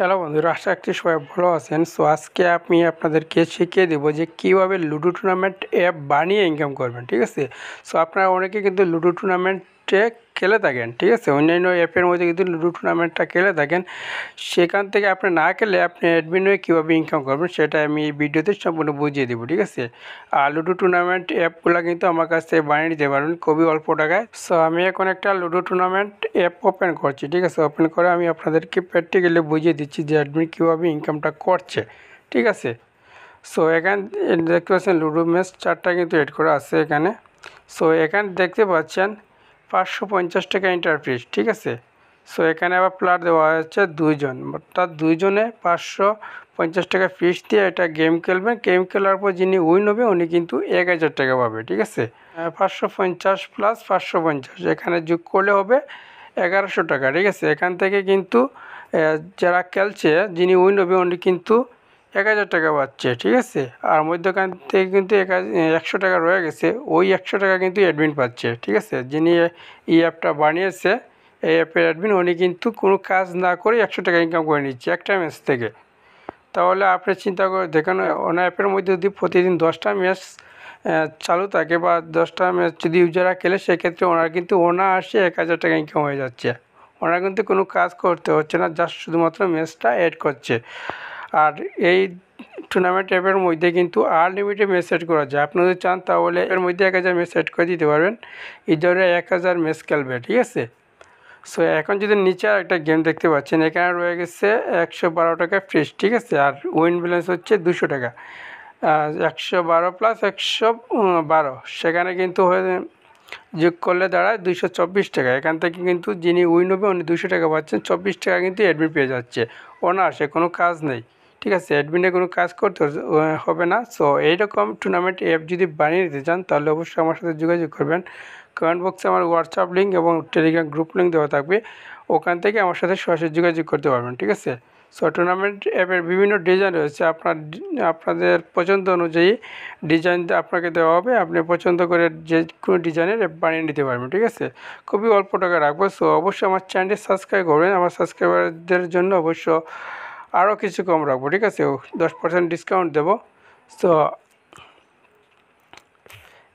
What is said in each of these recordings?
Hello বন্ধুরা, আশা রাখছি সবাই ভালো আছেন। সো আজকে আমি আপনাদেরকে শিখিয়ে দেবো যে কীভাবে লুডো টুর্নামেন্ট অ্যাপ বানিয়ে ইনকাম করবেন, ঠিক আছে। সো আপনারা অনেকে কিন্তু লুডো টুর্নামেন্টে খেলে থাকেন, ঠিক আছে। অন্যান্য অ্যাপের মধ্যে কিন্তু লুডো টুর্নামেন্টটা খেলে থাকেন। সেখান থেকে আপনি না খেলে আপনি অ্যাডমিন হয়ে কীভাবে ইনকাম করবেন সেটা আমি এই ভিডিওতে সম্পূর্ণ বুঝিয়ে দেবো, ঠিক আছে। আর লুডো টুর্নামেন্ট অ্যাপগুলো কিন্তু আমার কাছ থেকে বানিয়ে দিতে পারবেন খুবই অল্প টাকায়। সো আমি এখন একটা লুডো টুর্নামেন্ট অ্যাপ ওপেন করছি, ঠিক আছে। ওপেন করে আমি আপনাদেরকে প্র্যাকটিক্যালি বুঝিয়ে দিচ্ছি যে অ্যাডমিন কীভাবে ইনকামটা করছে, ঠিক আছে। সো এখানে দেখতে পাচ্ছেন লুডো ম্যাচ 4টা কিন্তু এড করা আছে এখানে। সো এখানে দেখতে পাচ্ছেন 550 টাকা এন্টার ফিস, ঠিক আছে। সো এখানে আবার প্লেয়ার দেওয়া হচ্ছে 2 জন, অর্থাৎ 2 জনে 550 টাকা ফিস দিয়ে এটা গেম খেলবেন। গেম খেলার পর যিনি উইন হবে উনি কিন্তু 1000 টাকা পাবে, ঠিক আছে। 550 প্লাস 550 এখানে যোগ করলে হবে 1100 টাকা, ঠিক আছে। এখান থেকে কিন্তু যারা খেলছে যিনি উইন হবে উনি কিন্তু 1000 টাকা পাচ্ছে, ঠিক আছে। আর মধ্যখান থেকে কিন্তু 100 টাকা রয়ে গেছে, ওই 100 টাকা কিন্তু অ্যাডমিন পাচ্ছে, ঠিক আছে। যিনি এই অ্যাপটা বানিয়েছে, এই অ্যাপের অ্যাডমিন, উনি কিন্তু কোনো কাজ না করে 100 টাকা ইনকাম করে নিচ্ছে একটা ম্যাচ থেকে। তাহলে আপনি চিন্তা করে দেখেন, ওনার অ্যাপের মধ্যে যদি প্রতিদিন 10টা ম্যাচ চালু থাকে বা 10টা ম্যাচ যদি ইউজাররা খেলে, সেক্ষেত্রে ওনার কিন্তু অনায়াসে 1000 টাকা ইনকাম হয়ে যাচ্ছে। ওনারা কিন্তু কোনো কাজ করতে হচ্ছে না, জাস্ট শুধুমাত্র ম্যাচটা অ্যাড করছে। আর এই টুর্নামেন্ট অ্যাপের মধ্যে কিন্তু আনলিমিটেড ম্যাচ সেট করা যায়। আপনি যদি চান তাহলে এর মধ্যে 1000 ম্যাচ সেট করে দিতে পারবেন, এই ধরে 1000 ম্যাচ খেলবে, ঠিক আছে। সো এখন যদি নিচে আর একটা গেম দেখতে পাচ্ছেন, এখানে রয়ে গেছে 112 টাকা ফ্রিজ, ঠিক আছে। আর উইন ব্যালেন্স হচ্ছে 200 টাকা। 112 প্লাস 112 সেখানে কিন্তু যোগ করলে দাঁড়ায় 224 টাকা। এখান থেকে কিন্তু যিনি উইন হবে উনি 200 টাকা পাচ্ছেন, 24 টাকা কিন্তু অ্যাডমিন পেয়ে যাচ্ছে অনায়াসে, কোনো কাজ নেই, ঠিক আছে। অ্যাডমিনে কোনো কাজ করতে হবে না। সো এইরকম টুর্নামেন্ট অ্যাপ যদি বানিয়ে নিতে চান তাহলে অবশ্যই আমার সাথে যোগাযোগ করবেন। কমেন্ট বক্সে আমার হোয়াটসঅ্যাপ লিঙ্ক এবং টেলিগ্রাম গ্রুপ লিঙ্ক দেওয়া থাকবে, ওখান থেকে আমার সাথে সরাসরি যোগাযোগ করতে পারবেন, ঠিক আছে। সো টুর্নামেন্ট অ্যাপের বিভিন্ন ডিজাইন রয়েছে, আপনাদের পছন্দ অনুযায়ী ডিজাইন আপনাকে দেওয়া হবে, আপনি পছন্দ করে যে কোনো ডিজাইনের অ্যাপ বানিয়ে নিতে পারবেন, ঠিক আছে। খুবই অল্প টাকা রাখবো। সো অবশ্যই আমার চ্যানেলটি সাবস্ক্রাইব করবেন। আমার সাবস্ক্রাইবারদের জন্য অবশ্য আরও কিছু কম রাখবো, ঠিক আছে। 10% ডিসকাউন্ট দেবো। সো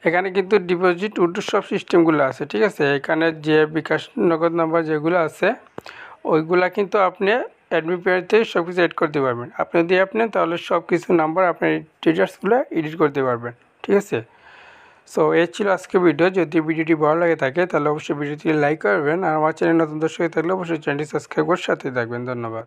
এখানে কিন্তু ডিপোজিট উইথড্র সব সিস্টেমগুলো আছে, ঠিক আছে। এখানে যে বিকাশ নগদ নাম্বার যেগুলো আছে ওইগুলা কিন্তু আপনি অ্যাডমিন পেজতে সব কিছু এড করতে পারবেন। আপনি যদি অ্যাপ নেন তাহলে সব কিছু নাম্বার আপনার ডিটেলসগুলো এডিট করতে পারবেন, ঠিক আছে। সো এই ছিল আজকে ভিডিও। যদি ভিডিওটি ভালো লাগে থাকে তাহলে অবশ্যই ভিডিওটি লাইক করবেন, আর আমার চ্যানেল নতুন দর্শক থাকলে অবশ্যই চ্যানেলটি সাবস্ক্রাইব করে সাথে থাকবেন। ধন্যবাদ।